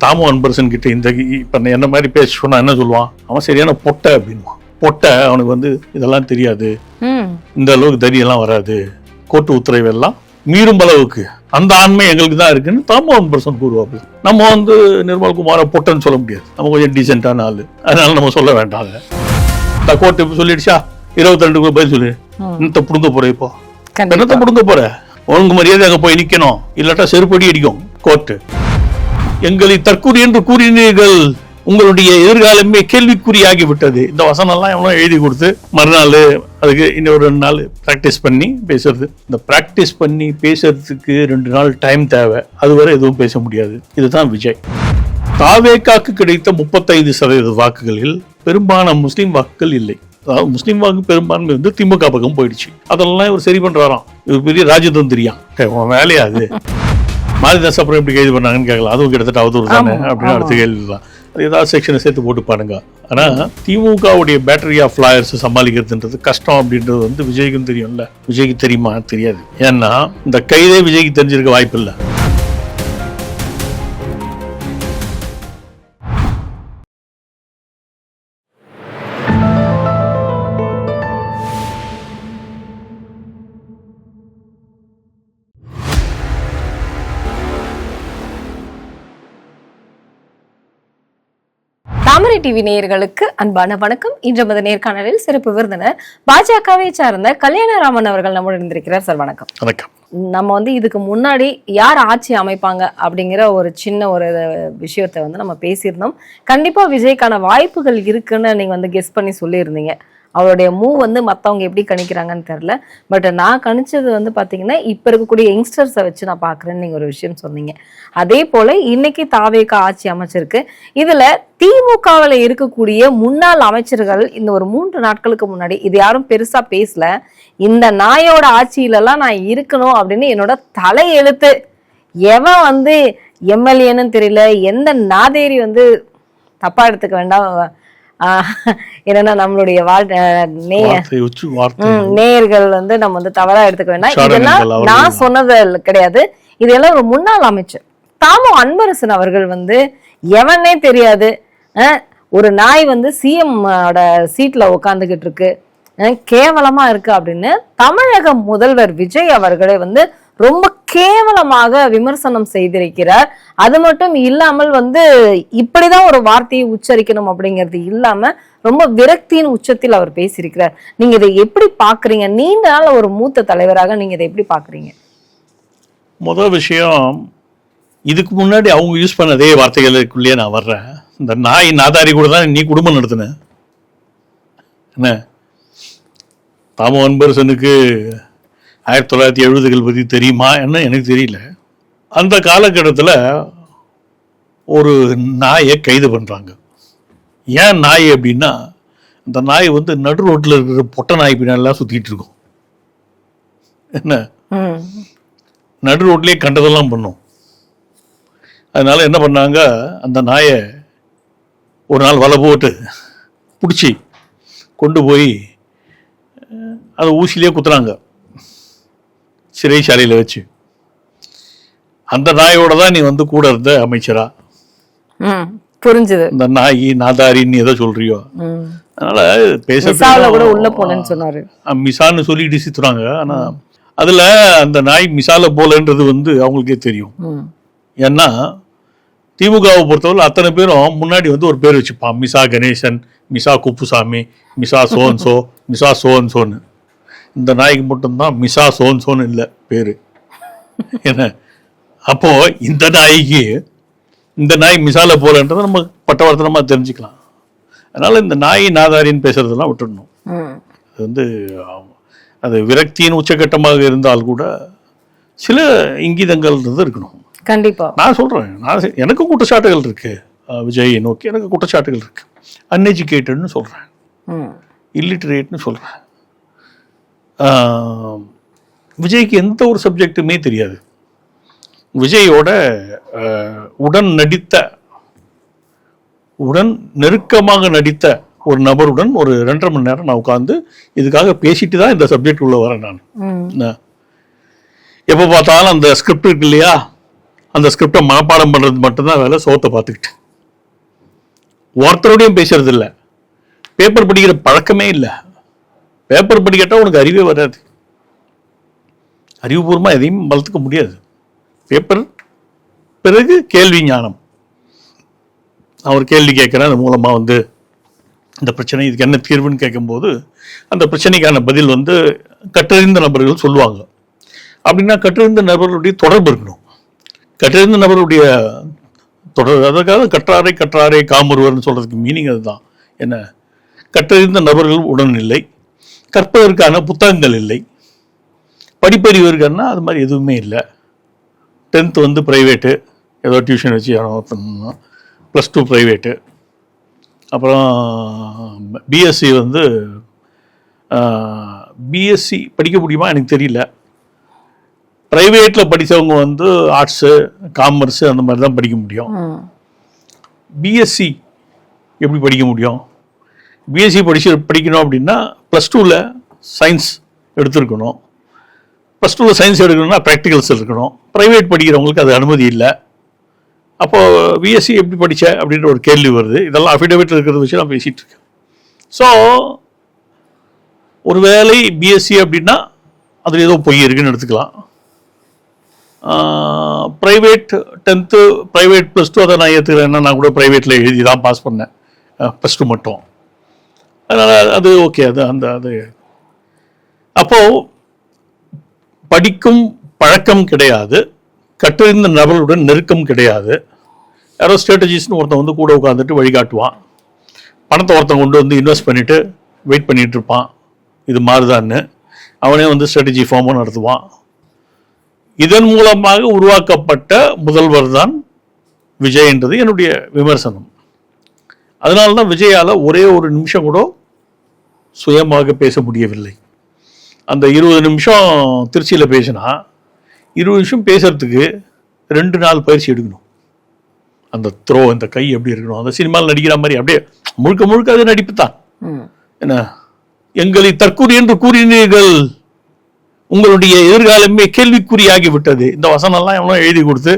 தாமோ அன்பரசன் கிட்ட இந்த இப்ப என்ன மாதிரி பேச சொன்னா என்ன சொல்லுவான், அவன் சரியான பொட்டை அப்படின்வான். பொட்டை, அவனுக்கு வந்து இதெல்லாம் தெரியாது, இந்த அளவுக்கு தரியெல்லாம் வராது, கோர்ட்டு உத்தரவு எல்லாம் மீறும் அளவுக்கு அந்த ஆண்மை எங்களுக்கு தான் இருக்குன்னு தாமோ அன்பரசன் கூறுவாப்பு. நம்ம வந்து நிர்மல்குமார பொட்டன்னு சொல்ல முடியாது, நம்ம கொஞ்சம் டீசென்டான ஆளு, அதனால நம்ம சொல்ல வேண்டாம். இந்த கோர்ட்டு சொல்லிடுச்சா 22 பதில் சொல்லு, என்னத்தை புடுங்க போற, இப்போ என்னத்தை புடுங்க போற, ஒழுங்கு மரியாதை அங்க போய் நிக்கணும், இல்லாட்டா செருப்படி அடிக்கும் கோர்ட்டு. எங்களை தற்கூரி என்று கூறினீர்கள், உங்களுடைய எதிர்காலமே கேள்விக்குறியாகிவிட்டது. இந்த வசனம் எல்லாம் எவ்வளோ எழுதி கொடுத்து மறுநாள் அதுக்கு இன்னொரு 2 நாள் ப்ராக்டிஸ் பண்ணி பேசுறது. இந்த ப்ராக்டிஸ் பண்ணி பேசுறதுக்கு 2 நாள் டைம் தேவை, அதுவரை எதுவும் பேச முடியாது. இதுதான் விஜய். தாவேகாக்கு கிடைத்த 35% வாக்குகளில் பெரும்பாலான முஸ்லீம் வாக்குகள் இல்லை. அதாவது முஸ்லீம் வாக்கு பெரும்பான்மை வந்து திமுக பக்கம் போயிடுச்சு. அதெல்லாம் இவர் சரி பண்றாராம். இவர் பெரிய ராஜதந்திரியா, வேலையாது. மாரிதாஸ் அப்புறம் எப்படி கைது பண்ணாங்கன்னு கேட்கலாம், அதுவும் கிட்டத்தட்ட அவதூறு தானே அப்படின்னு அடுத்த கேள்வி தான். அது ஏதாவது செக்ஷனை சேர்த்து போட்டு பாருங்க. ஆனா திமுகவுடைய பேட்டரி ஆஃப் லாயர்ஸ் சமாளிக்கிறதுன்றது கஷ்டம் அப்படின்றது வந்து விஜய்க்கும் தெரியும்ல. விஜய்க்கு தெரியுமா? தெரியாது. ஏன்னா இந்த கைதே விஜய்க்கு தெரிஞ்சிருக்க வாய்ப்பு இல்லை. தாமரை டிவி நேயர்களுக்கு அன்பான வணக்கம். இன்று நமது நேர்காணலில் சிறப்பு விருந்தினர் பாஜகவை சார்ந்த கல்யாணராமன் அவர்கள் நம்முடன் இருந்திருக்கிறார். சார் வணக்கம். வணக்கம். நம்ம வந்து இதுக்கு முன்னாடி யார் ஆட்சி அமைப்பாங்க அப்படிங்கிற ஒரு சின்ன ஒரு விஷயத்தை வந்து நம்ம பேசியிருந்தோம். கண்டிப்பா விஜய்க்கான வாய்ப்புகள் இருக்குன்னு நீங்க வந்து கெஸ் பண்ணி சொல்லியிருந்தீங்க. அவருடைய மூவ் வந்து மற்றவங்க எப்படி கணிக்கிறாங்கன்னு தெரில. பட் நான் கணிச்சது வந்து பார்த்தீங்கன்னா இப்போ இருக்கக்கூடிய யங்ஸ்டர்ஸை வச்சு நான் பார்க்குறேன்னு நீங்கள் ஒரு விஷயம் சொன்னீங்க. அதே போல் இன்னைக்கு தாவேகா ஆட்சி அமைச்சிருக்கு. இதில் திமுகவில் இருக்கக்கூடிய முன்னாள் அமைச்சர்கள் இந்த ஒரு 3 நாட்களுக்கு முன்னாடி இது யாரும் பெருசாக பேசல, இந்த நாயோட ஆட்சியிலலாம் நான் இருக்கணும் அப்படின்னு என்னோட தலையெழுத்து, எவன் வந்து எம்எல்ஏன்னு தெரியல, எந்த நாதேரி வந்து தப்பாக எடுத்துக்க வேண்டாம், என்னன்னா நம்மளுடைய நேயர்கள் வந்து நம்ம வந்து தவறா எடுத்துக்க வேண்டாம். இதெல்லாம் நான் சொன்னது கிடையாது. இதெல்லாம் ஒரு முன்னாள் அமைச்சர் தாமோ அன்பரசன் அவர்கள் வந்து எவனே தெரியாது, ஒரு நாய் வந்து சிஎம் சீட்ல உட்காந்துக்கிட்டு இருக்கு, கேவலமா இருக்கு அப்படின்னு தமிழக முதல்வர் விஜய் அவர்களை வந்து ரொம்ப கேவலமாக விமர்சனம் செய்திருக்கிறார். அது மட்டும் இல்லாமல் வந்து இப்படிதான் ஒரு வார்த்தையை உச்சரிக்கணும் அப்படிங்கிறது இல்லாம ரொம்ப விரக்தியின் உச்சத்தில் அவர் பேசியிருக்கிறார். நீங்க இதை எப்படி பாக்குறீங்க? நீண்ட நாள் ஒரு மூத்த தலைவராக நீங்க இதை எப்படி பாக்குறீங்க? முதல் விஷயம், இதுக்கு முன்னாடி அவங்க யூஸ் பண்ண அதே வார்த்தைகளுக்குள்ளேயே நான் வர்றேன். இந்த நாய் நாதாரி கூட தான் நீ குடும்பம் நடத்தின. என்ன தாமோ அன்பரசனுக்கு 1970கள் பற்றி தெரியுமா என்ன எனக்கு தெரியல. அந்த காலகட்டத்தில் ஒரு நாயை கைது பண்ணுறாங்க. ஏன் நாய் அப்படின்னா, அந்த நாய் வந்து நடு ரோட்டில் இருக்கிற பொட்டை நாய் பின்னாலாம் சுற்றிட்டு இருக்கும். என்ன நடு ரோட்லேயே கண்டதெல்லாம் பண்ணும். அதனால என்ன பண்ணாங்க, அந்த நாயை ஒரு நாள் வலை போட்டு பிடிச்சி கொண்டு போய் அதை ஊசியிலே குத்துறாங்க சிறைச்சாலையில் வச்சு. அந்த நாயோட தான் நீ வந்து கூட இருந்த அமைச்சரா? புரிஞ்சது. இந்த நாய் நாதாரின்னு ஏதோ சொல்றியோ, அதனால மிசான்னு சொல்லிட்டு சித்துறாங்க. ஆனா அதுல அந்த நாய் மிசால போலன்றது வந்து அவங்களுக்கே தெரியும். ஏன்னா திமுகவை பொறுத்தவரை அத்தனை பேரும் முன்னாடி வந்து ஒரு பேர் வச்சுப்பான், மிசா கணேசன், மிசா குப்புசாமி, மிசா சோன்சோ, மிசா சோன்சோன்னு. இந்த நாய்க்கு மட்டும்தான் மிசா சோன்சோன்னு இல்லை பேரு. என்ன அப்போ இந்த நாய்க்கு இந்த நாய் மிசால போலன்றதை நம்ம பட்டவர்த்தனமா தெரிஞ்சுக்கலாம். அதனால இந்த நாய் நாதாரின்னு பேசுறதெல்லாம் விட்டுடணும். அது வந்து அது விரக்தியின் உச்சகட்டமாக இருந்தால் கூட சில இங்கிதங்கள் இருக்கணும். கண்டிப்பா நான் சொல்றேன், எனக்கு குற்றச்சாட்டுகள் இருக்கு விஜயை நோக்கி, எனக்கு குற்றச்சாட்டுகள் இருக்கு. அன்எஜுகேட்டட்னு சொல்றேன், இல்லிட்டரேட்னு சொல்றேன். விஜய்க்கு எந்த ஒரு சப்ஜெக்டுமே தெரியாது. விஜயோட உடன் நெருக்கமாக நடித்த ஒரு நபருடன் ஒரு 2.5 மணி நேரம் நான் உட்கார்ந்து இதுக்காக பேசிட்டு தான் இந்த சப்ஜெக்ட் உள்ள வரேன். நான் எப்போ பார்த்தாலும் அந்த ஸ்கிரிப்ட் இருக்கு இல்லையா, அந்த ஸ்கிரிப்டை மனப்பாடம் பண்ணுறது மட்டும்தான் வேலை. சோத்தை பார்த்துக்கிட்டு ஒருத்தரோடையும் பேசுறது இல்லை. பேப்பர் படிக்கிற பழக்கமே இல்லை. பேப்பர் படிக்கட்டா உனக்கு அறிவே வராது. அறிவுபூர்வமாக எதையும் வளர்த்துக்க முடியாது. பேப்பர் பிறகு கேள்வி ஞானம். அவர் கேள்வி கேட்குறேன், அது மூலமாக வந்து இந்த பிரச்சனை இதுக்கு என்ன தீர்வுன்னு கேட்கும்போது அந்த பிரச்சனைக்கான பதில் வந்து கற்றறிந்த நபர்கள் சொல்லுவாங்க. அப்படின்னா கற்றறிந்த நபர்களுடைய தொடர்பு இருக்கணும். கற்றறிந்த நபர்களுடைய தொடர்பு, அதற்காக கற்றாரை காமொருவர்னு சொல்கிறதுக்கு மீனிங் அதுதான். என்ன, கற்றறிந்த நபர்கள் உடன் இல்லை, கற்பதற்கான புத்தகங்கள் இல்லை, படிப்பறிவு இருக்காருன்னா அது மாதிரி எதுவுமே இல்லை. 10th வந்து ப்ரைவேட்டு, ஏதோ டியூஷன் வச்சு பண்ணணும். +2 ப்ரைவேட்டு. அப்புறம் பிஎஸ்சி வந்து பிஎஸ்சி படிக்க முடியுமா எனக்கு தெரியல. ப்ரைவேட்டில் படித்தவங்க வந்து ஆர்ட்ஸு காமர்ஸு அந்த மாதிரி தான் படிக்க முடியும். பிஎஸ்சி எப்படி படிக்க முடியும்? பிஎஸ்சி படிக்கணும் அப்படின்னா +2ல் சயின்ஸ் எடுத்துருக்கணும். +2ல் சயின்ஸ் எடுக்கணும்னா ப்ராக்டிகல்ஸ் இருக்கணும். ப்ரைவேட் படிக்கிறவங்களுக்கு அது அனுமதி இல்லை. அப்போது பிஎஸ்சி எப்படி படித்த அப்படின்ற ஒரு கேள்வி வருது. இதெல்லாம் அஃபிடவிட்டில் இருக்கிறத வச்சு நான் பேசிகிட்டு இருக்கேன். ஸோ ஒரு வேளை பிஎஸ்சி அப்படின்னா அதில் ஏதோ பொய் இருக்குன்னு எடுத்துக்கலாம். ப்ரைவேட் 10th ப்ரைவேட் +2 அதை நான் ஏற்றுக்கிறேன்னா நான் கூட ப்ரைவேட்டில் எழுதி தான் பாஸ் பண்ணேன், +2 மட்டும். அதனால் அது ஓகே. அது அப்போது படிக்கும் பழக்கம் கிடையாது, கற்றறிந்த நபர்களுடன் நெருக்கம் கிடையாது. யாரோ ஸ்ட்ராட்டஜிஸ்ட்னு ஒருத்தன் வந்து கூட உட்காந்துட்டு வழிகாட்டுவான். பணத்தை ஒருத்தன் கொண்டு வந்து இன்வெஸ்ட் பண்ணிவிட்டு வெயிட் பண்ணிகிட்டு இருப்பான், இது மாறுதான்னு. அவனே வந்து ஸ்ட்ராட்டஜி ஃபார்மும் நடத்துவான். இதன் மூலமாக உருவாக்கப்பட்ட முதல்வர் தான் விஜய்ன்றது என்னுடைய விமர்சனம். அதனால தான் விஜயால் ஒரே ஒரு நிமிஷம் கூட சுயமாக பேச முடியவில்லை. அந்த 20 நிமிஷம் திருச்சியில் பேசினா 20 நிமிஷம் பேசுறதுக்கு 2 நாள் பயிற்சி எடுக்கணும். அந்த த்ரோ, இந்த கை எப்படி இருக்கணும், அந்த சினிமாவில் நடிக்கிற மாதிரி அப்படியே முழுக்க அது நடிப்பு தான். என்ன, எங்களை தற்கூரி என்று கூறினீர்கள், உங்களுடைய எதிர்காலமே கேள்விக்குறியாகி விட்டது. இந்த வசனம்லாம் எவ்வளோ எழுதி கொடுத்து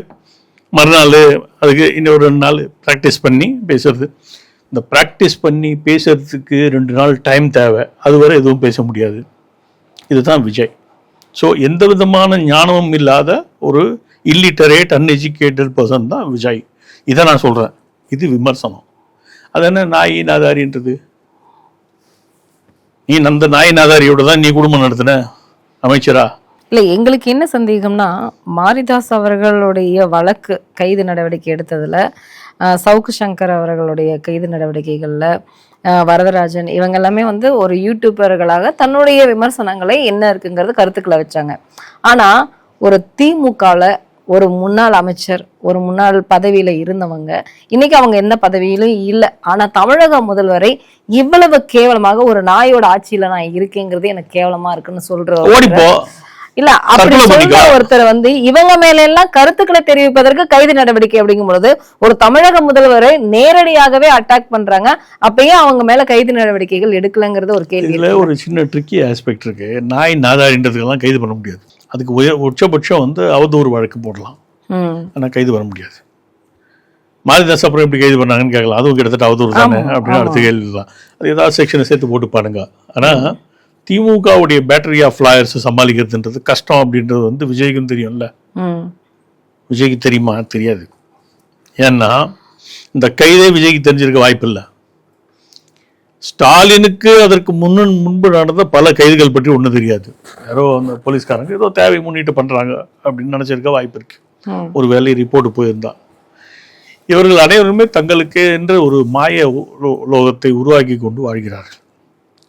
மறுநாள் அதுக்கு இன்னொரு 2 நாள் ப்ராக்டிஸ் பண்ணி பேசுறது. இந்த ப்ராக்டிஸ் பண்ணி பேசுறதுக்கு 2 நாள் டைம் தேவை. அதுவரை எதுவும் பேச முடியாது. இதுதான் விஜய். ஸோ எந்த விதமான ஞானமும் இல்லாத ஒரு இல்லிட்டரேட் அன்எஜுகேட்டட் பர்சன் தான் விஜய். இதை நான் சொல்கிறேன். இது விமர்சனம். அது என்ன நாய் நாதாரின்றது? நீ அந்த நாய் நாதாரியோட தான் நீ குடும்பம் நடத்தின அமைச்சரா? இல்லை, எங்களுக்கு என்ன சந்தேகம்னா, மாரிதாஸ் அவர்களுடைய வழக்கு கைது நடவடிக்கை எடுத்ததில், சவுக்கு சங்கர் அவர்களுடைய கைது நடவடிக்கைகளில், வரதராஜன் இவங்க எல்லாமே வந்து ஒரு யூடியூபர்களாக தன்னுடைய விமர்சனங்களை என்ன இருக்குங்கிறது கருத்துக்களை வச்சாங்க. ஆனால் ஒரு திமுகவில் ஒரு முன்னாள் அமைச்சர், ஒரு முன்னாள் பதவியில் இருந்தவங்க, இன்னைக்கு அவங்க எந்த பதவியிலும் இல்லை. ஆனால் தமிழக முதல்வரை இவ்வளவு கேவலமாக ஒரு நாயோட ஆட்சியில் நான் இருக்கேங்கிறது எனக்கு கேவலமா இருக்குன்னு சொல்ற இல்ல, அப்படி சொல்ற ஒருத்தர் வந்து இவங்க மேல எல்லாம் கருத்துக்களை தெரிவிப்பதற்கு கைது நடவடிக்கை அப்படிங்கும் பொழுது ஒரு தமிழக முதல்வரை நேரடியாகவே அட்டாக் பண்றாங்க. அப்பயும் அவங்க மேல கைது நடவடிக்கைகள் எடுக்கலங்கிறது ஒரு கேள்வி. இதுல ஒரு சின்ன ட்ரிக்கி ஆஸ்பெக்ட் இருக்கு. நாய் நாதாரின்றதுக்கெல்லாம் கைது பண்ண முடியாது. அதுக்கு உச்சபட்சம் வந்து அவதூறு வழக்கு போடலாம், ஆனா கைது பண்ண முடியாது. மாரிதாஸ் அப்புறம் எப்படி கைது பண்ணாங்கன்னு கேட்கலாம். அதுவும் கிட்டத்தட்ட அவதூறு தானே அப்படின்னு அடுத்த கேள்வி தான். அது ஏதாவது செக்ஷனை சேர்த்து போட்டு பாருங்க. ஆனா திமுகவுடைய பேட்டரி ஆஃப் லாயர்ஸ் சமாளிக்கிறதுன்றது கஷ்டம் அப்படின்றது வந்து விஜய்க்கும் தெரியும்ல. விஜய்க்கு தெரியுமா? தெரியாது. ஏன்னா இந்த கைதே விஜய்க்கு தெரிஞ்சிருக்க வாய்ப்பு இல்லை. ஸ்டாலினுக்கு அதற்கு முன்பு நடந்த பல கைதுகள் பற்றி ஒன்றும் தெரியாது. யாரோ அந்த போலீஸ்காரங்க ஏதோ தேவை முன்னிட்டு பண்றாங்க அப்படின்னு நினைச்சிருக்க வாய்ப்பு இருக்கு. ஒரு வேலை ரிப்போர்ட் போயிருந்தா. இவர்கள் அனைவருமே தங்களுக்கு என்ற ஒரு மாய லோகத்தை உருவாக்கி கொண்டு வாழ்கிறார்கள்.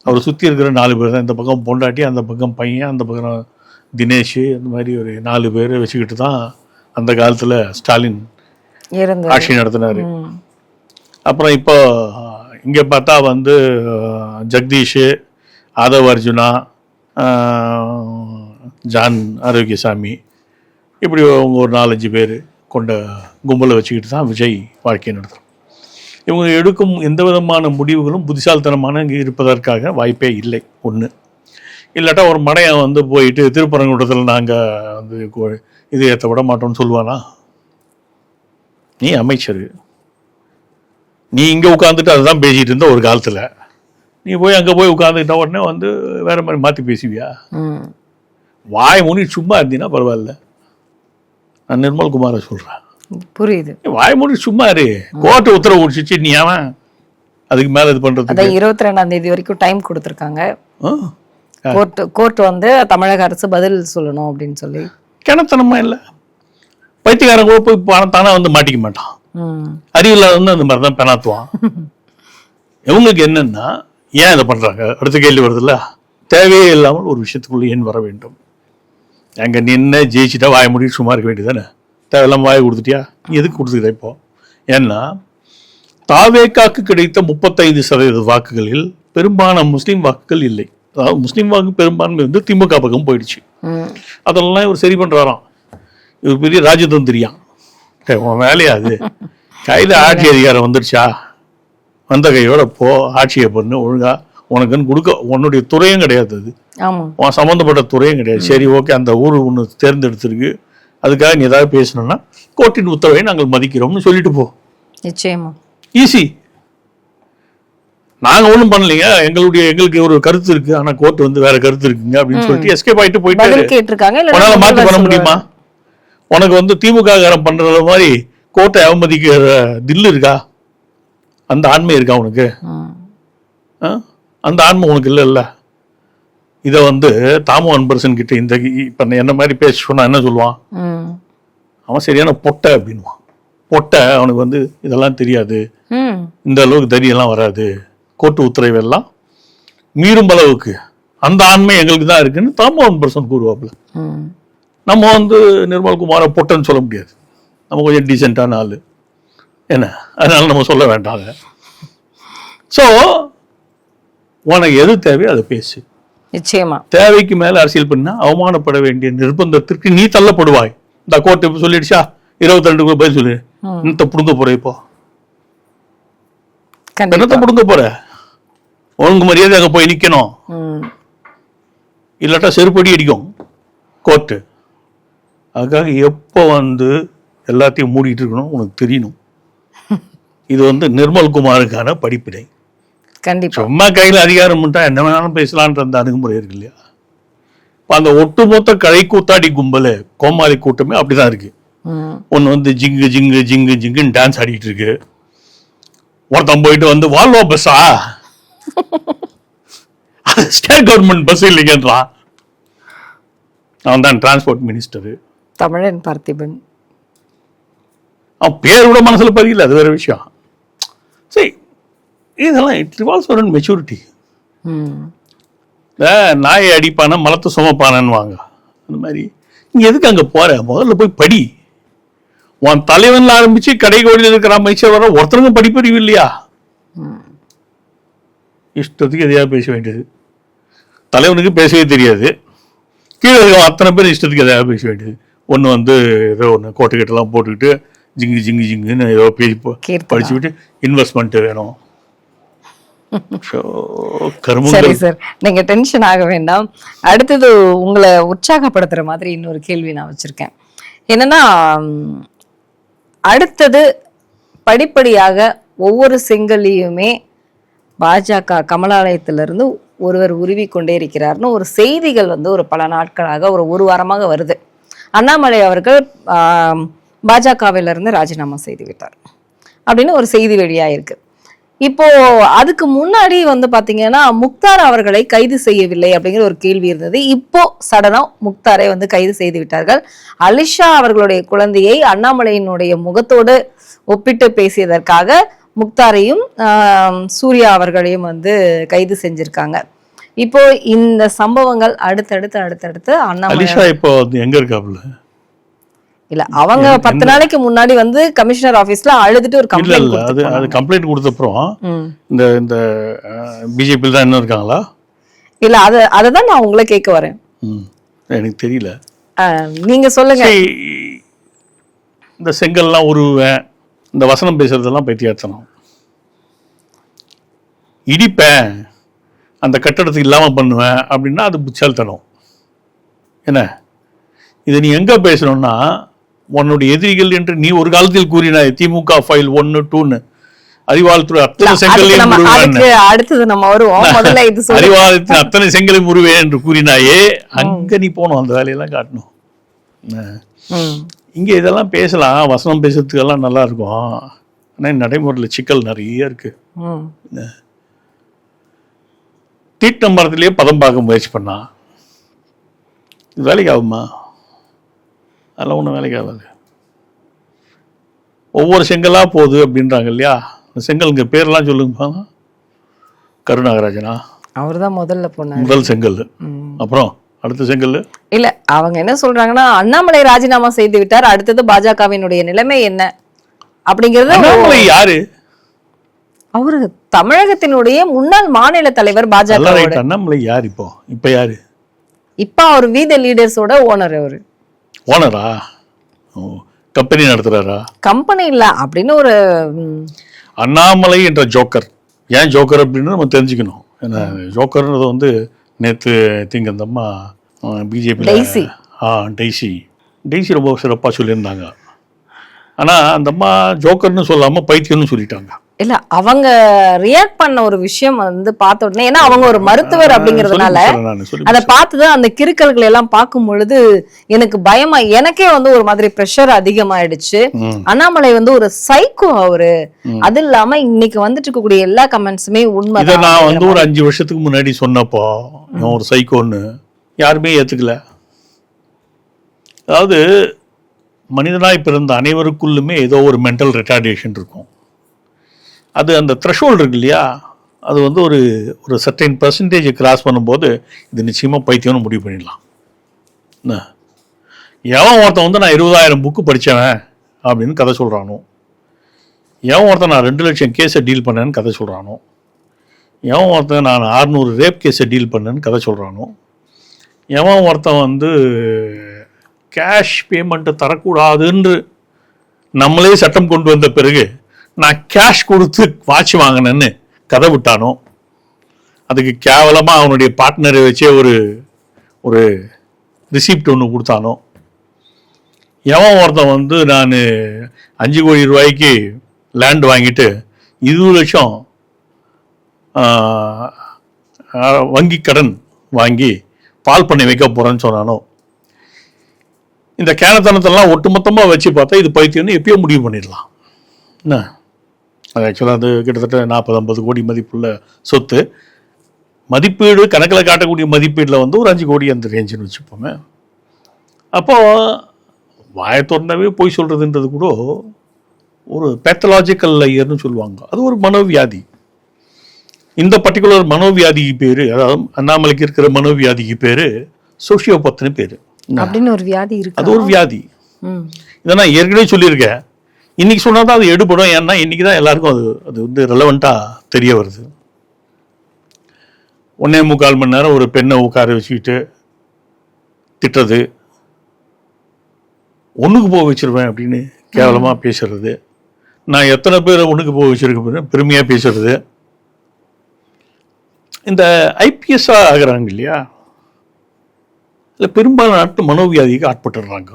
அவரை சுற்றி இருக்கிற 4 பேர் தான். இந்த பக்கம் பொண்டாட்டி, அந்த பக்கம் பையன், அந்த பக்கம் தினேஷ், அந்த மாதிரி ஒரு 4 பேர் வச்சுக்கிட்டு தான் அந்த காலத்தில் ஸ்டாலின் ஆட்சி நடத்தினார். அப்புறம் இப்போ இங்கே பார்த்தா வந்து ஜெகதீஷ், ஆதவ் அர்ஜுனா, ஜான் ஆரோக்கியசாமி, இப்படி அவங்க ஒரு 4-5 பேர் கொண்ட கும்பலை வச்சுக்கிட்டு தான் விஜய் வாழ்க்கையை நடத்துகிறோம். இவங்க எடுக்கும் எந்த விதமான முடிவுகளும் புத்திசாலித்தனமான இங்கே இருப்பதற்காக வாய்ப்பே இல்லை. ஒன்று இல்லாட்டா ஒரு மடையன் வந்து போயிட்டு திருப்பரங்குன்றத்தில் நாங்கள் வந்து இது ஏற்ற விட மாட்டோம்னு சொல்லுவானா? நீ அமைச்சர், நீ இங்கே உட்காந்துட்டு அதுதான் பேசிகிட்டு இருந்த ஒரு காலத்தில், நீ போய் அங்கே போய் உட்காந்துக்கிட்ட உடனே வந்து வேற மாதிரி மாற்றி பேசுவியா? வாய் மூடி சும்மா இருந்தீங்கன்னா பரவாயில்ல. நான் நிர்மல்குமாரை சொல்கிறேன், புரியுது. வாய் மூடி சும்மா இரு. கோர்ட்டு உத்தரவு முடிச்சிச்சு, நீ அவன் அதுக்கு மேலே இது பண்ணுறது. 22ஆம் தேதி வரைக்கும் டைம் கொடுத்துருக்காங்க. கோர்ட் வந்து தமிழக அரசு பதில் சொல்லணும் அப்படின்னு சொல்லி. கிணத்தனமா இல்லை, பைத்தியக்காரன் கூட போய் தானே வந்து மாட்டிக்க மாட்டான். அறிவில்லாத வந்து அந்த மாதிரி தான் பெணாத்துவான். இவங்களுக்கு என்னன்னா, ஏன் இதை பண்றாங்க? அடுத்த கேள்வி வருதுல்ல, தேவையே இல்லாமல் ஒரு விஷயத்துக்குள்ள ஏன் வர வேண்டும்? அங்க நின்று ஜெயிச்சுட்டா வாய முடிவு சும்மா இருக்க வேண்டியதானே? தேவையில்லாம வாயை கொடுத்துட்டியா? எதுக்கு கொடுத்துக்கிட்ட இப்போ? ஏன்னா தாவேக்காக்கு கிடைத்த 35% வாக்குகளில் பெரும்பாலான முஸ்லீம் வாக்குகள் இல்லை. அதாவது முஸ்லீம் வாக்கு பெரும்பான்மை வந்து திமுக பக்கம் போயிடுச்சு. அதெல்லாம் இவர் சரி பண்றாராம். இவர் பெரிய ராஜதந்திரியான். உன் வேலையா அது? கையில் ஆட்சி அதிகாரம் வந்துருச்சா, வந்த கையோட போ, ஆட்சியை பண்ணு ஒழுங்கா. உனக்குன்னு கொடுக்க உன்னுடைய துறையும் கிடையாது, அது உன் சம்மந்தப்பட்ட துறையும் கிடையாது. சரி, ஓகே, அந்த ஊர் ஒன்று தேர்ந்தெடுத்திருக்கு, அதுக்காக நீ ஏதாவது பேசணும்னா கோர்ட்டின் உத்தரவை நாங்கள் மதிக்கிறோம்னு சொல்லிட்டு போ. நிச்சயமா ஈஸி. நாங்க ஒண்ணும் பண்ணலைங்க, எங்களுக்கு ஒரு கருத்து இருக்கு, ஆனா கோர்ட் வந்து வேற கருத்து இருக்குங்க அப்படின்னு சொல்லிட்டு எஸ்கேப் ஆயிட்டு போயிட்டு உன்னால மாத்தி பண்ண முடியுமா? உனக்கு வந்து திமுக காரம் பண்றது மாதிரி கோர்ட்டை அவமதிக்கிற தில்லு இருக்கா? அந்த ஆண்மை இருக்கா உனக்கு? அந்த ஆண்மை உனக்கு இல்ல. இதை வந்து தாமோ அன்பரசன் கிட்ட இந்த இப்ப என்ன மாதிரி பேச சொன்னா என்ன சொல்லுவான்? அவன் சரியான பொட்டை அப்படின்வான். பொட்டை, அவனுக்கு வந்து இதெல்லாம் தெரியாது, இந்த அளவுக்கு தைரியெல்லாம் வராது, கோர்ட்டு உத்தரவு எல்லாம் மீறும் அளவுக்கு அந்த ஆண்மை எங்களுக்கு தான் இருக்குன்னு தாமோ அன்பரசன் கூறுவாப்புல. நம்ம வந்து நிர்மல்குமாரை பொட்டன்னு சொல்ல முடியாது, நம்ம கொஞ்சம் டீசெண்டான ஆளு என்ன, அதனால நம்ம சொல்ல வேண்டாங்க. ஸோ உனக்கு எது தேவையோ அதை பேசு. நிச்சயமா தேவைக்கு மேல அரசியல் பண்ணா அவமானப்பட வேண்டிய நிர்பந்தத்திற்கு நீ தள்ளப்படுவாய். இந்த கோர்ட்டு சொல்லிடுச்சா 22 பதில் சொல்லு, என்னத்தை புடுங்க போற? இப்போ என்னத்தை புடுங்க போற? ஒழுங்கு மரியாதை அங்க போய் நிக்கணும், இல்லாட்டா செருப்படி அடிக்கும் கோர்ட்டு. அதுக்காக எப்போ வந்து எல்லாத்தையும் மூடிட்டு இருக்கணும் உனக்கு தெரியணும். இது வந்து நிர்மல்குமாருக்கான படிப்பினை. கண்டிப்பா. சும்மா கையில் அதிகாரம் பண்ணா என்ன வேணாலும் பேசலான்ற அந்த அணுகுமுறை இருக்கு இல்லையா? அந்த ஒட்டுமொத்த கலை கூத்தாடி கும்பல் கோமாளி கூட்டமே அப்படிதான் இருக்கு. ஒன்னு வந்து ஜிங்கு ஜிங்கு ஜிங்கு ஜிங்குன்னு டான்ஸ் ஆடிட்டு இருக்கு. ஒருத்தன் போயிட்டு வந்து வால்வோ பஸ்ஸா, ஸ்டேட் கவர்மெண்ட் பஸ் இல்லைங்கன்றான். அவன் தான் டிரான்ஸ்போர்ட் மினிஸ்டர் தமிழன் பார்த்திபன். அவன் பேர் கூட மனசுல பதியல, அது வேற விஷயம். சரி, இதெல்லாம் இட் ரிவால்வ்ஸ் அரவுண்ட் மெச்சூரிட்டி. நாயை அடிப்பானா மலத்தை சுமப்பானு வாங்க, அந்த மாதிரி நீ எதுக்கு அங்க போற? முதல்ல போய் படி. உன் தலைவன்ல ஆரம்பிச்சு கடைகோடியில் இருக்கிற அமைச்சர் வர ஒருத்தருக்கும் படிப்பறிவு இல்லையா? இஷ்டத்துக்கு எதையாவது பேச வேண்டியது. தலைவனுக்கு பேசவே தெரியாது, கீழே இருக்க அத்தனை பேர் இஷ்டத்துக்கு எதையாவது பேச வேண்டியது. ஒன்று வந்து ஏதோ ஒன்று கோட்டுக்கிட்டெல்லாம் போட்டுக்கிட்டு ஜிங்கு ஜிங்கு ஜிங்குன்னு ஏதோ பேசி படிச்சு விட்டு இன்வெஸ்ட்மெண்ட் வேணும். சரி சார், நீங்க டென்ஷன் ஆக வேண்டாம். அடுத்தது உங்களை உற்சாகப்படுத்துற மாதிரி இன்னொரு கேள்வி நான் வச்சிருக்கேன். என்னன்னா, அடுத்தது படிப்படியாக ஒவ்வொரு செங்கல்லையுமே பாஜக கமலாலயத்திலிருந்து ஒருவர் உருவி கொண்டே இருக்கிறார்னு ஒரு செய்திகள் வந்து ஒரு பல நாட்களாக ஒரு வாரமாக வருது. அண்ணாமலை அவர்கள் பாஜகவிலிருந்து ராஜினாமா செய்து விட்டார் அப்படின்னு ஒரு செய்தி வெளியாயிருக்கு. இப்போ அதுக்கு முன்னாடி வந்து பாத்தீங்கன்னா முக்தார் அவர்களை கைது செய்யவில்லை அப்படிங்கிற ஒரு கேள்வி இருந்தது. இப்போ சடனா முக்தாரை வந்து கைது செய்து விட்டார்கள். அலிஷா அவர்களுடைய குழந்தையை அண்ணாமலையினுடைய முகத்தோடு ஒப்பிட்டு பேசியதற்காக முக்தாரையும் சூர்யா அவர்களையும் வந்து கைது செஞ்சிருக்காங்க. இப்போ இந்த சம்பவங்கள் அடுத்தடுத்து அலிஷா இப்போ எங்க இருக்காப்ல? இல்ல, அவங்க 10 நாளைக்கு முன்னாடி வந்து கமிஷனர் ஆபீஸ்ல அழுதுட்டு ஒரு கம்ப்ளைண்ட் கொடுத்தப்புறம் இந்த பிஜேபி தான் என்ன இருக்காங்களா? இல்ல, அததான் நான் உங்களை கேட்க வரேன். எனக்கு தெரியல, நீங்க சொல்லுங்க. இந்த செங்கல்லாம் உருவேன், இந்த வசனம் பேசுறதெல்லாம் பைத்தியார்த்தனம். இடிப்பேன், அந்த கட்டடத்துக்கு இல்லாம பண்ணுவேன் அப்படின்னா அது புச்சால்தனம். என்ன, இதை நீ எங்க பேசணும்னா உன்னுடைய எதிரிகள் என்று நீ ஒரு காலத்தில் கூறினாய். திமுக ஃபைல் 1, 2ன்னு அறிவாளத்துறை அத்தனை செங்கலையும் அடுத்தது நம்ம வருவோம். முதல்ல இது அறிவாளத்தின் அத்தனை செங்கலை முறுவேன் என்று கூறினாயே, அங்க நீ போகணும், அந்த வேலையெல்லாம் காட்டணும். இங்க இதெல்லாம் பேசலாம், வசனம் பேசுறதுக்கெல்லாம் நல்லா இருக்கும். ஆனா நடைமுறையில் சிக்கல் நிறைய இருக்கு. தீட்ட மரத்திலேயே பதம் பார்க்க முயற்சி பண்ணா இது வேலைக்கு ஆகுமா? அதெல்லாம் ஒன்றும் வேலைக்கு ஆகாது. ஒவ்வொரு செங்கலா போகுது அப்படின்றாங்க இல்லையா, அந்த செங்கலுங்க பேர்லாம் சொல்லுங்க. கருநாகராஜனா அவர் தான் முதல்ல போனார், முதல் செங்கல். அப்புறம் அடுத்த செங்கல் இல்ல, அவங்க என்ன சொல்றாங்கன்னா அண்ணாமலை ராஜினாமா செய்து விட்டார், அடுத்தது பாஜகவினுடைய நிலைமை என்ன அப்படிங்கறது. அண்ணாமலை யாரு? அவரு தமிழகத்தினுடைய முன்னாள் மாநில தலைவர் பாஜக. அண்ணாமலை யார்? இப்ப யாரு? இப்ப அவர் வி தி லீடர்ஸோட ஓனர். அவரு ஓனரா? கம்பெனி நடத்துறாரா? கம்பெனி இல்ல அப்படின்னு ஒரு அண்ணாமலை என்ற ஜோக்கர். ஏன் ஜோக்கர் அப்படின்னு நம்ம தெரிஞ்சுக்கணும். ஏன்னா ஜோக்கர்ன்றது வந்து நேற்று திங்கந்தம்மா பிஜேபி டெய்சி ரொம்ப சிறப்பாக சொல்லியிருந்தாங்க. ஆனால் அந்த அம்மா ஜோக்கர்னு சொல்லாமல் பைத்தியம்னு சொல்லிட்டாங்க. இல்ல, அவங்க ரியாக்ட் பண்ண ஒரு விஷயம் வந்து பார்த்த உடனே, ஏன்னா அவங்க ஒரு மருத்துவர் அப்படிங்கறதுனால அதை பார்த்துது அந்த கிறுக்கல்களை எல்லாம் பார்க்கும் பொழுது எனக்கு பயமா, எனக்கே வந்து ஒரு மாதிரி பிரஷர் அதிகமாயிடுச்சு. அண்ணாமலை வந்து ஒரு சைக்கோ அவரு. அது இல்லாம இன்னைக்கு வந்துட்டு இருக்கக்கூடிய எல்லா கமெண்ட்ஸுமே உண்மை. நான் வந்து ஒரு 5 வருஷத்துக்கு முன்னாடி சொன்னப்போ ஒரு சைக்கோன்னு யாருமே ஏத்துக்கல. அதாவது மனிதனாய் பிறந்த அனைவருக்குள்ளுமே ஏதோ ஒரு மென்டல் ரிட்டார்டேஷன் இருக்கும். அது அந்த த்ரெஷோல்டு இருக்கு இல்லையா, அது வந்து ஒரு ஒரு சர்டைன் பர்சன்டேஜை கிராஸ் பண்ணும்போது இது நிச்சயமாக பைத்தியம்னு முடிவு பண்ணிடலாம். என்ன எவன் ஒருத்தன் வந்து நான் 20,000 புக்கு படித்தவன் அப்படின்னு கதை சொல்கிறானோ, எவன் ஒருத்தன் நான் 2 லட்சம் கேஸை டீல் பண்ணேன்னு கதை சொல்கிறானோ, எவன் ஒருத்தன் நான் 600 ரேப் கேஸை டீல் பண்ணேன்னு கதை சொல்கிறானோ, எவன் ஒருத்தன் வந்து கேஷ் பேமெண்ட்டை தரக்கூடாதுன்னு நம்மளே சட்டம் கொண்டு வந்த பிறகு நான் கேஷ் கொடுத்து வாட்ச் வாங்கினேன்னு கதை விட்டானோ, அதுக்கு கேவலமாக அவனுடைய பார்ட்னரை வச்சே ஒரு ஒரு ரிசிப்ட் ஒன்று கொடுத்தானோ, எவன் ஒருத்தன் வந்து நான் 5 கோடி ரூபாய்க்கு லேண்ட் வாங்கிட்டு 20 லட்சம் வங்கி கடன் வாங்கி பால் பண்ணி வைக்க போகிறேன்னு சொன்னானோ, இந்த கேனத்தனத்தெல்லாம் ஒட்டுமொத்தமாக வச்சு பார்த்தா இது பைத்தியம்னு எப்பயோ முடிவு பண்ணிடலாம். என்ன அது ஆக்சுவலாக அது கிட்டத்தட்ட 40-50 கோடி மதிப்புள்ள சொத்து. மதிப்பீடு கணக்கில் காட்டக்கூடிய மதிப்பீடில் வந்து ஒரு 5 கோடி அந்த ரேஞ்சுன்னு வச்சுப்போமே. அப்போது வாயை திறந்தாவே போய் சொல்கிறதுன்றது கூட ஒரு பேத்தலாஜிக்கல் லையர்னு சொல்லுவாங்க. அது ஒரு மனோவியாதி. இந்த பர்டிகுலர் மனோவியாதிக்கு பேர், அதாவது அண்ணாமலைக்கு இருக்கிற மனோவியாதிக்கு பேர் சோஷியோபத்னு பேர். அப்படின்னு ஒரு வியாதி இருக்கு. அது ஒரு வியாதி. இதை நான் ஏற்கனவே சொல்லியிருக்கேன். இன்னைக்கு சொன்னா தான் அது எடுபடும். ஏன்னா இன்னைக்கு தான் எல்லாருக்கும் அது வந்து ரெலவெண்ட்டாக தெரிய வருது. 1.25 மணி நேரம் ஒரு பெண்ணை உட்கார வச்சுக்கிட்டு திட்டுறது, ஒன்றுக்கு போக வச்சிருவேன் அப்படின்னு கேவலமாக பேசுறது, நான் எத்தனை பேரை ஒன்றுக்கு போக வச்சிருக்கேன் பெருமையாக பேசுறது. இந்த ஐபிஎஸ்ஸாக ஆகிறாங்க இல்லையா, இல்லை பெரும்பாலான நாட்கள் மனோவியாதிக்கு ஆட்பட்டுடுறாங்க.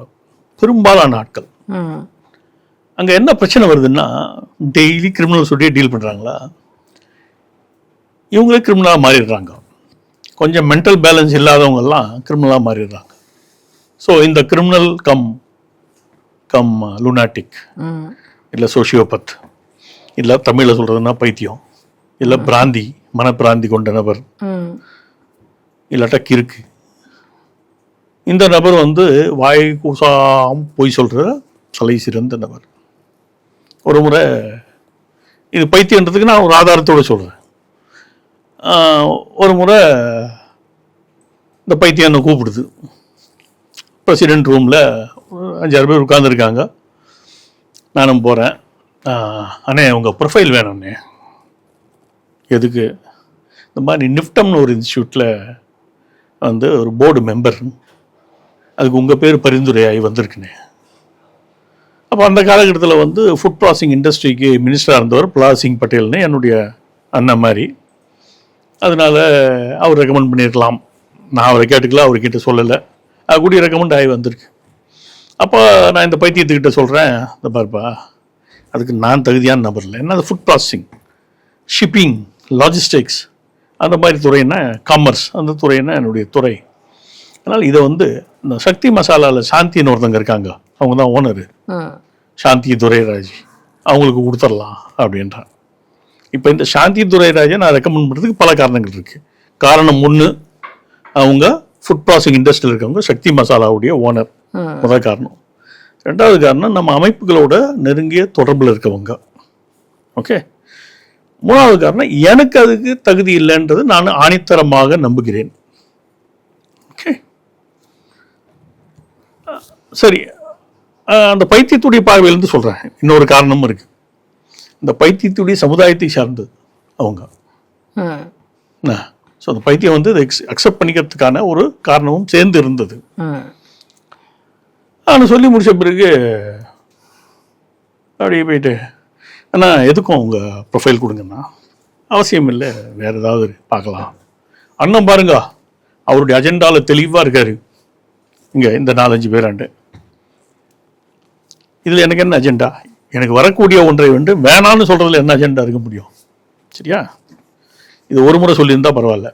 பெரும்பாலான ஆட்கள் அங்கே என்ன பிரச்சனை வருதுன்னா, டெய்லி கிரிமினல்ஸோடய டீல் பண்ணுறாங்களா, இவங்களே கிரிமினலாக மாறிடுறாங்க. கொஞ்சம் மென்டல் பேலன்ஸ் இல்லாதவங்கெல்லாம் கிரிமினலாக மாறிடுறாங்க. ஸோ இந்த கிரிமினல் கம் லுனாட்டிக், இல்லை சோஷியோபத், இல்லை தமிழில் சொல்கிறதுனா பைத்தியம், இல்லை பிராந்தி, மனப்பிராந்தி கொண்ட நபர், இல்லாட்டா கிறுக்கு. இந்த நபர் வந்து வாய் கூசாம் போய் சொல்கிற தலை சிறந்த நபர். ஒரு முறை இது பைத்தியன்றதுக்கு நான் ஒரு ஆதாரத்தோடு சொல்கிறேன். ஒரு முறை இந்த பைத்தியம் என்னை கூப்பிடுது. பிரசிடென்ட் ரூமில் 5-6 பேர் உட்காந்துருக்காங்க. நானும் போகிறேன். அண்ணே உங்கள் ப்ரொஃபைல் வேணும்ண்ணே. எதுக்கு? இந்த மாதிரி நிஃப்டம்னு ஒரு இன்ஸ்டியூட்டில் வந்து ஒரு போர்டு மெம்பர், அதுக்கு உங்கள் பேர் பரிந்துரையாகி வந்திருக்குண்ணே. அப்போ அந்த காலகட்டத்தில் வந்து ஃபுட் ப்ராசஸிங் இண்டஸ்ட்ரிக்கு மினிஸ்டராக இருந்தவர் பிரஹ்லாத் சிங் பட்டேல்னு என்னுடைய அண்ணன் மாதிரி. அதனால் அவர் ரெக்கமெண்ட் பண்ணியிருக்கலாம். நான் அவரை கேட்டுக்கல, அவர்கிட்ட சொல்லலை. அது கூட ரெக்கமெண்ட் ஆகி வந்திருக்கு. அப்போ நான் இந்த பைத்தியத்துக்கிட்ட சொல்கிறேன், இந்த பாருப்பா, அதுக்கு நான் தகுதியான நபர் இல்லை. என்ன, அது ஃபுட் ப்ராசஸிங், ஷிப்பிங், லாஜிஸ்டிக்ஸ், அந்த மாதிரி துறைன்னா காமர்ஸ், அந்த துறைன்னா என்னுடைய துறை. அதனால் இதை வந்து இந்த சக்தி மசாலாவில் சாந்தின்னு ஒருத்தங்க இருக்காங்க, அவங்க தான் ஓனரு, சாந்தி துரைராஜ், அவங்களுக்கு கொடுத்துடலாம் அப்படின்றான். இப்போ இந்த சாந்தி துரைராஜை நான் ரெக்கமெண்ட் பண்ணுறதுக்கு பல காரணங்கள் இருக்குது. காரணம் ஒன்று, அவங்க ஃபுட் ப்ராசஸிங் இண்டஸ்ட்ரியில் இருக்கவங்க, சக்தி மசாலாவுடைய ஓனர், முதல் காரணம். ரெண்டாவது காரணம், நம்ம அமைப்புகளோட நெருங்கிய தொடர்பில் இருக்கவங்க. ஓகே. மூணாவது காரணம், எனக்கு அதுக்கு தகுதி இல்லைன்றது நான் ஆணித்தரமாக நம்புகிறேன். ஓகே, சரி. அந்த பைத்தியத்துடைய பார்வையிலிருந்து சொல்கிறேன், இன்னொரு காரணமும் இருக்குது. இந்த பைத்தியத்துடைய சமுதாயத்தை சார்ந்தது அவங்க. ஸோ அந்த பைத்தியம் வந்து இதை அக்செப்ட் பண்ணிக்கிறதுக்கான ஒரு காரணமும் சேர்ந்து இருந்தது. நான் சொல்லி முடிச்ச பிறகு அப்படியே போயிட்டு, அண்ணா எதுக்கும் உங்கள் ப்ரொஃபைல் கொடுங்கண்ணா. அவசியம் இல்லை, வேறு ஏதாவது பார்க்கலாம். அண்ணன் பாருங்க, அவருடைய அஜெண்டாவில் தெளிவாக இருக்கார். இங்கே இந்த 4-5 பேராண்டு இதில் எனக்கு என்ன அஜெண்டா? எனக்கு வரக்கூடிய ஒன்றை வந்து வேணான்னு சொல்கிறதுல என்ன அஜெண்டா இருக்க முடியும்? சரியா? இது ஒரு முறை சொல்லியிருந்தா பரவாயில்ல.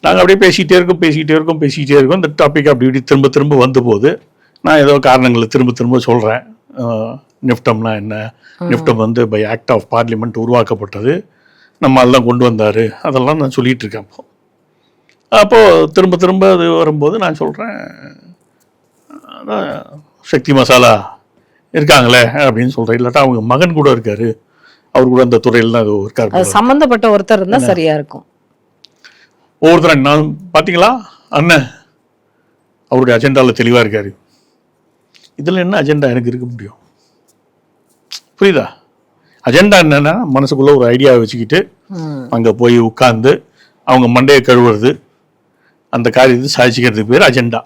நாங்கள் அப்படியே பேசிகிட்டே இருக்கோம். இந்த டாபிக் அப்படி இப்படி திரும்ப திரும்ப வந்த போது நான் ஏதோ காரணங்களை திரும்ப திரும்ப சொல்கிறேன். நிஃப்டம்னா என்ன, நிஃப்டம் வந்து பை ஆக்ட் ஆஃப் பார்லிமெண்ட் உருவாக்கப்பட்டது, நம்ம அதெல்லாம் கொண்டு வந்தார், அதெல்லாம் நான் சொல்லிகிட்டு இருக்கேன். அப்போது திரும்ப திரும்ப அது வரும்போது நான் சொல்கிறேன், அதான் சக்தி மசாலா இருக்காங்களே அப்படின்னு சொல்கிறேன். இல்லாட்டா அவங்க மகன் கூட இருக்காரு, அவர் கூட அந்த துறையில் தான் இருக்காரு, சம்மந்தப்பட்ட ஒருத்தர் இருந்தால் சரியாக இருக்கும். ஒவ்வொருத்தர் நான் பார்த்தீங்களா, அண்ணன் அவருடைய அஜெண்டாவில் தெளிவாக இருக்காரு. இதில் என்ன அஜெண்டா எனக்கு இருக்க முடியும்? புரியுதா? அஜெண்டா என்னன்னா, மனசுக்குள்ள ஒரு ஐடியாவை வச்சுக்கிட்டு அங்கே போய் உட்கார்ந்து அவங்க மண்டையை கழுவுறது, அந்த காரியத்தை சாதிச்சுக்கிறதுக்கு பேர் அஜெண்டா.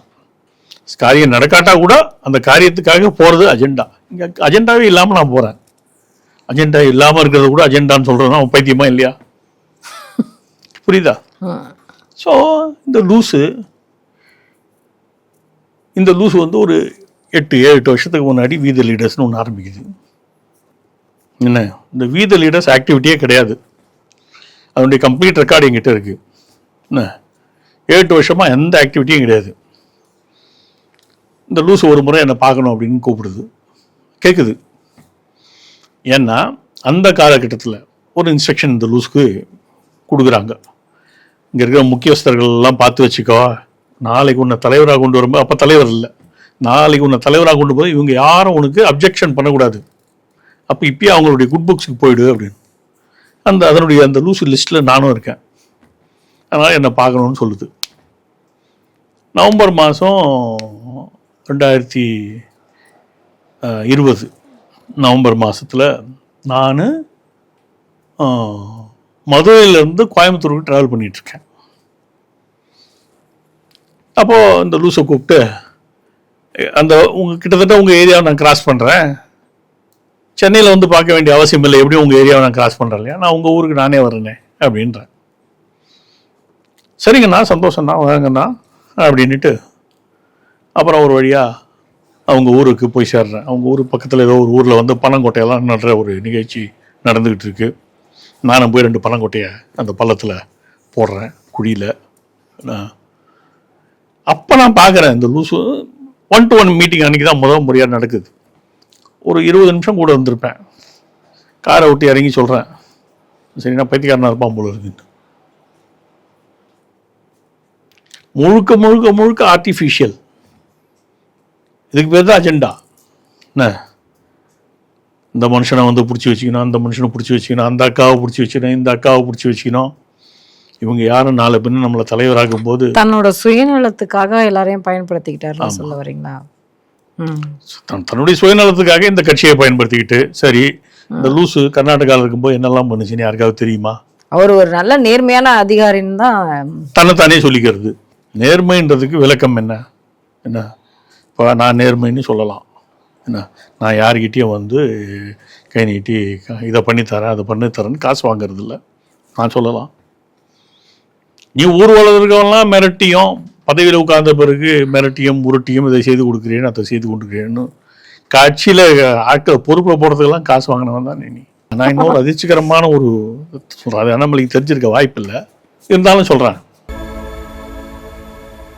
காரியம் நடக்காட்டா கூட அந்த காரியத்துக்காக போகிறது அஜெண்டா. இங்கே அஜெண்டாவே இல்லாமல் நான் போகிறேன். அஜெண்டா இல்லாமல் இருக்கிறது கூட அஜெண்டான்னு சொல்கிறேன்னா அவன் பைத்தியமா இல்லையா? புரியுதா? ஸோ இந்த லூஸு வந்து ஒரு 8 வருஷத்துக்கு முன்னாடி வீத லீடர்ஸ்னு ஒன்று ஆரம்பிக்குது. என்ன, இந்த வீத லீடர்ஸ் ஆக்டிவிட்டியே கிடையாது. அதனுடைய கம்ப்ளீட் ரெக்கார்டு என்கிட்ட இருக்குது. என்ன, 8 வருஷமாக எந்த ஆக்டிவிட்டியும் கிடையாது. இந்த லூஸு ஒரு முறை என்னை பார்க்கணும் அப்படின்னு கூப்பிடுது, கேட்குது. ஏன்னா அந்த காலகட்டத்தில் ஒரு இன்ஸ்ட்ரக்ஷன் இந்த லூஸுக்கு கொடுக்குறாங்க. இங்கே இருக்கிற முக்கியஸ்தர்கள் எல்லாம் பார்த்து வச்சுக்கோ, நாளைக்கு உன்னை தலைவராக கொண்டு வரும்போது, அப்போ தலைவர் இல்லை, நாளைக்கு உன்னை தலைவராக கொண்டு போது இவங்க யாரும் உனக்கு அப்ஜெக்ஷன் பண்ணக்கூடாது, அப்போ இப்பயே அவங்களுடைய குட் புக்ஸுக்கு போயிடு அப்படின்னு. அதனுடைய அந்த லூஸு லிஸ்ட்டில் நானும் இருக்கேன். அதனால் என்னை பார்க்கணுன்னு சொல்லுது. நவம்பர் மாதம் 2020 நவம்பர் மாதத்தில் நான் மதுரையிலேருந்து கோயம்புத்தூருக்கு ட்ராவல் பண்ணிகிட்ருக்கேன். அப்போது இந்த லூஸை கூப்பிட்டு, கிட்டத்தட்ட உங்கள் ஏரியாவை நான் கிராஸ் பண்ணுறேன், சென்னையில் வந்து பார்க்க வேண்டிய அவசியம் இல்லை, எப்படியும் உங்கள் ஏரியாவை நான் கிராஸ் பண்ணுறேன் இல்லையா, நான் உங்கள் ஊருக்கு நானே வரேனே அப்படின்றேன். சரிங்கண்ணா, சந்தோஷம்ண்ணா, வாங்கண்ணா அப்படின்ட்டு அப்புறம் ஒரு வழியாக அவங்க ஊருக்கு போய் சேர்றேன். அவங்க ஊர் பக்கத்தில் ஏதோ ஒரு ஊரில் வந்து பனங்கொட்டையெல்லாம் நடுற ஒரு நிகழ்ச்சி நடந்துக்கிட்டு இருக்கு. நானும் போய் 2 பனங்கொட்டையை அந்த பள்ளத்தில் போடுறேன், குழியில். அப்போ நான் பார்க்குறேன் இந்த லூஸு 1-to-1 மீட்டிங் அன்றைக்கி தான் முறையாக நடக்குது. ஒரு 20 நிமிஷம் கூட வந்திருப்பேன். காரை விட்டு இறங்கி சொல்கிறேன், சரி நான் பைத்தியக்காரனாக இருப்பான் போல இருக்குன்னு. முழுக்க ஆர்டிஃபிஷியல். இதுக்கு பேர் தான் அஜெண்டா. என்ன, இந்த மனுஷனை வந்து பிடிச்சி வச்சுக்கணும், அந்த மனுஷனை பிடிச்சி வச்சுக்கணும், அந்த அக்காவை பிடிச்சி வச்சுக்கணும், இந்த அக்காவை பிடிச்சி வச்சுக்கணும். இவங்க யாரும் நாளை பின்ன நம்மளை தலைவராகும் போது தன்னோட சுயநலத்துக்காக எல்லாரையும் பயன்படுத்திக்கிட்டாரு சொல்ல வரீங்களா? தன்னுடைய சுயநலத்துக்காக இந்த கட்சியை பயன்படுத்திக்கிட்டு, சரி இந்த லூசு கர்நாடகாவில் இருக்கும்போது என்னெல்லாம் பண்ணுச்சுன்னு யாருக்காவது தெரியுமா? அவர் ஒரு நல்ல நேர்மையான அதிகாரின்னு தான் தன்னைத்தானே சொல்லிக்கிறது. நேர்மைன்றதுக்கு விளக்கம் என்ன? இப்போ நான் நேர்மைன்னு சொல்லலாம். என்ன, நான் யார்கிட்டையும் வந்து கை நீட்டி இதை பண்ணித்தரேன் அதை பண்ணித்தரேன்னு காசு வாங்கிறது இல்லை. நான் சொல்லலாம், நீ ஊர்வலம் இருக்கவெல்லாம் மிரட்டியும் பதவியில் உட்கார்ந்த பிறகு மிரட்டியும் உருட்டியும் இதை செய்து கொடுக்குறேன்னு அதை செய்து கொடுக்குறேன்னு கட்சியில் ஆட்கள் பொறுப்பில் போடுறதுக்கெல்லாம் காசு வாங்கினவன் தான் நீ. நான் இன்னொரு அதிர்ச்சிகரமான ஒரு சொல்கிறேன், அது நம்மளுக்கு தெரிஞ்சிருக்க வாய்ப்பு இல்லை, இருந்தாலும் சொல்கிறேன்.